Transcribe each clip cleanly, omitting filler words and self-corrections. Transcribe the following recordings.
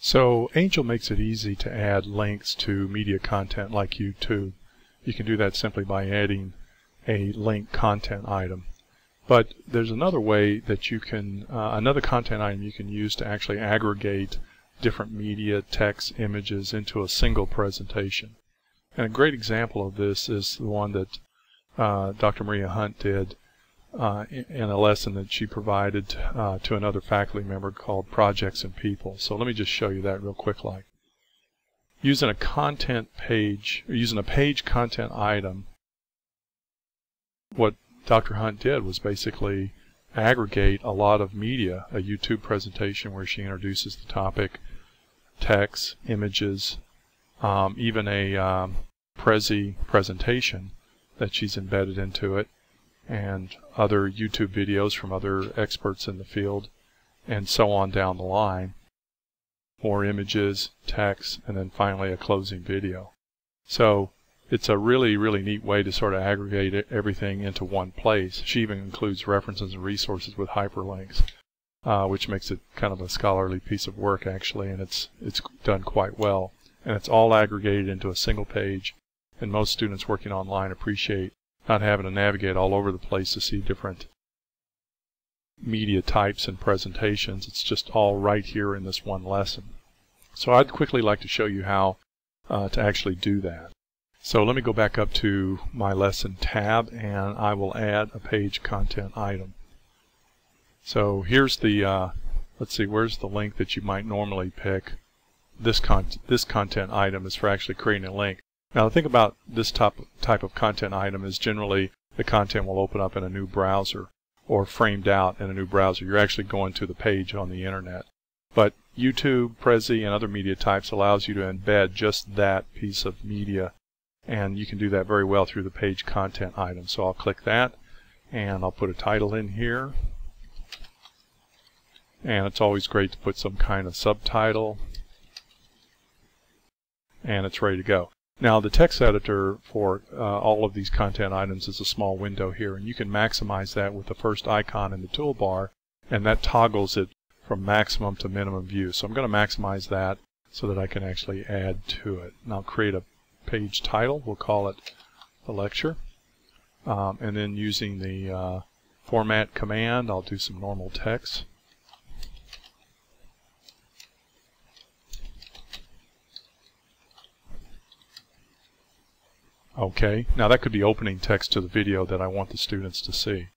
So Angel makes it easy to add links to media content like YouTube. You can do that simply by adding a link content item. But there's another way that you can, another content item you can use to actually aggregate different media, text, images into a single presentation. And a great example of this is the one that Dr. Maria Hunt did in a lesson that she provided to another faculty member called Projects and People. So let me just show you that real quick. Like using a content page, or using a page content item, what Dr. Hunt did was basically aggregate a lot of media, a YouTube presentation where she introduces the topic, text, images, even a Prezi presentation that she's embedded into it, and other YouTube videos from other experts in the field, and so on down the line. More images, text, and then finally a closing video. So it's a really, really neat way to sort of aggregate everything into one place. She even includes references and resources with hyperlinks, which makes it kind of a scholarly piece of work actually, and it's done quite well. And it's all aggregated into a single page, and most students working online appreciate not having to navigate all over the place to see different media types and presentations. It's just all right here in this one lesson. So I'd quickly like to show you how to actually do that. So let me go back up to my lesson tab, and I will add a page content item. So here's the, let's see, where's the link that you might normally pick? This content item is for actually creating a link. Now the thing about this type of content item is generally the content will open up in a new browser or framed out in a new browser. You're actually going to the page on the internet. But YouTube, Prezi, and other media types allows you to embed just that piece of media, and you can do that very well through the page content item. So I'll click that, and I'll put a title in here, and it's always great to put some kind of subtitle, and it's ready to go. Now the text editor for all of these content items is a small window here, and you can maximize that with the first icon in the toolbar, and that toggles it from maximum to minimum view. So I'm going to maximize that so that I can actually add to it. And I'll create a page title. We'll call it the lecture. And then using the format command, I'll do some normal text. Okay, now that could be opening text to the video that I want the students to see.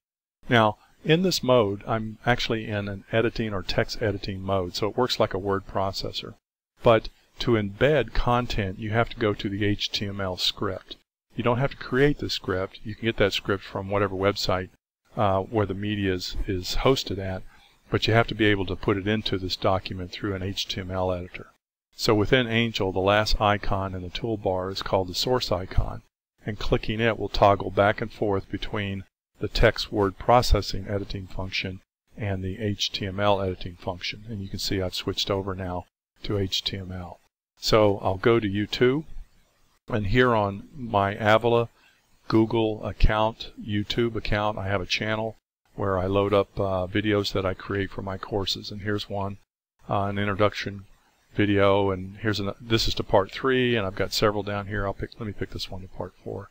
Now, in this mode, I'm actually in an editing or text editing mode, so it works like a word processor. But to embed content, you have to go to the HTML script. You don't have to create the script. You can get that script from whatever website where the media is hosted at, but you have to be able to put it into this document through an HTML editor. So within Angel, the last icon in the toolbar is called the source icon, and clicking it will toggle back and forth between the text word processing editing function and the HTML editing function. And you can see I've switched over now to HTML. So I'll go to YouTube, and here on my Avila Google account, YouTube account, I have a channel where I load up videos that I create for my courses. And here's one, an introduction video, and this is to part 3, and I've got several down here. Let me pick this one to part 4.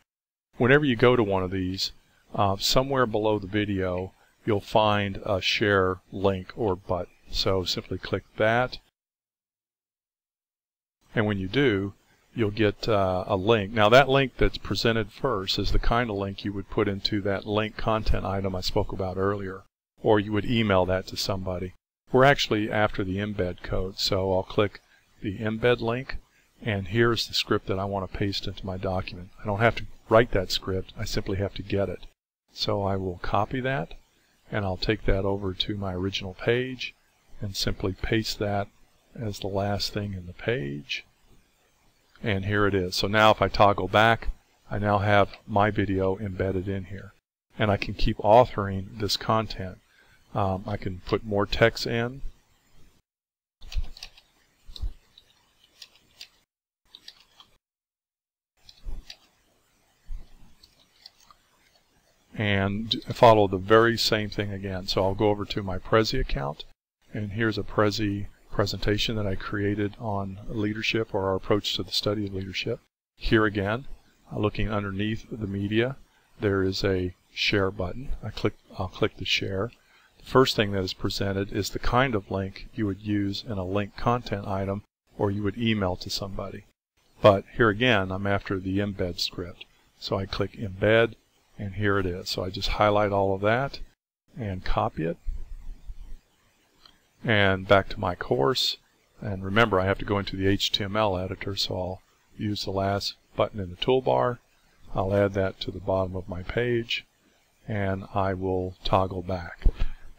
Whenever you go to one of these, somewhere below the video you'll find a share link or button. So simply click that, and when you do, you'll get a link. Now that link that's presented first is the kind of link you would put into that link content item I spoke about earlier, or you would email that to somebody. We're actually after the embed code, so I'll click the embed link, and here's the script that I want to paste into my document. I don't have to write that script, I simply have to get it. So I will copy that, and I'll take that over to my original page and simply paste that as the last thing in the page. And here it is. So now if I toggle back, I now have my video embedded in here. And I can keep authoring this content. I can put more text in. And follow the very same thing again. So I'll go over to my Prezi account, and here's a Prezi presentation that I created on leadership, or our approach to the study of leadership. Here again, looking underneath the media, there is a share button. I'll click the share. The first thing that is presented is the kind of link you would use in a link content item, or you would email to somebody. But here again, I'm after the embed script. So I click embed, and here it is. So I just highlight all of that and copy it. And back to my course. And remember, I have to go into the HTML editor, so I'll use the last button in the toolbar. I'll add that to the bottom of my page, and I will toggle back.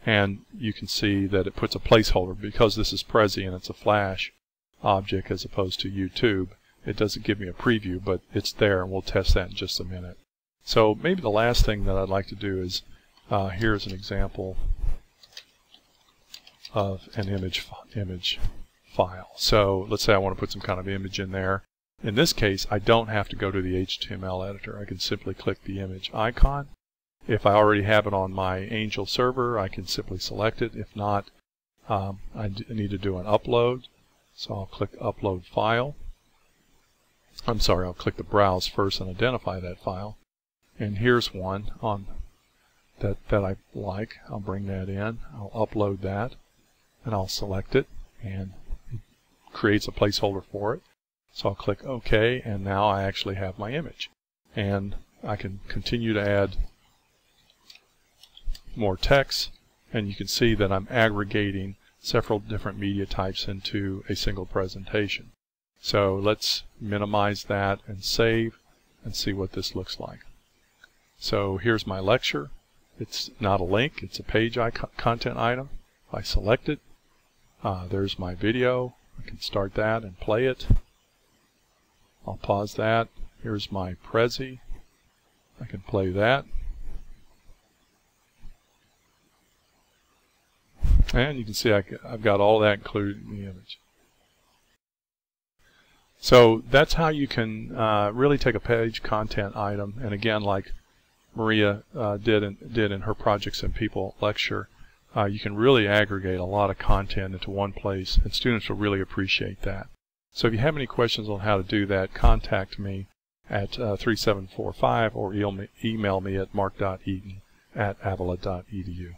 And you can see that it puts a placeholder. Because this is Prezi and it's a Flash object as opposed to YouTube, it doesn't give me a preview, but it's there, and we'll test that in just a minute. So maybe the last thing that I'd like to do is, here's an example of an image file. So let's say I want to put some kind of image in there. In this case, I don't have to go to the HTML editor. I can simply click the image icon. If I already have it on my Angel server, I can simply select it. If not, I need to do an upload. So I'll click Upload File. I'm sorry, I'll click the Browse first and identify that file. And here's one on that I like. I'll bring that in. I'll upload that, and I'll select it, and it creates a placeholder for it. So I'll click OK, and now I actually have my image. And I can continue to add more text, and you can see that I'm aggregating several different media types into a single presentation. So let's minimize that and save and see what this looks like. So here's my lecture. It's not a link, it's a page content item. If I select it, there's my video. I can start that and play it. I'll pause that. Here's my Prezi. I can play that. And you can see I've got all that included in the image. So that's how you can really take a page content item, and again, like Maria did in her Projects and People lecture, you can really aggregate a lot of content into one place, and students will really appreciate that. So if you have any questions on how to do that, contact me at 3745 or email me at mark.eaton@avila.edu.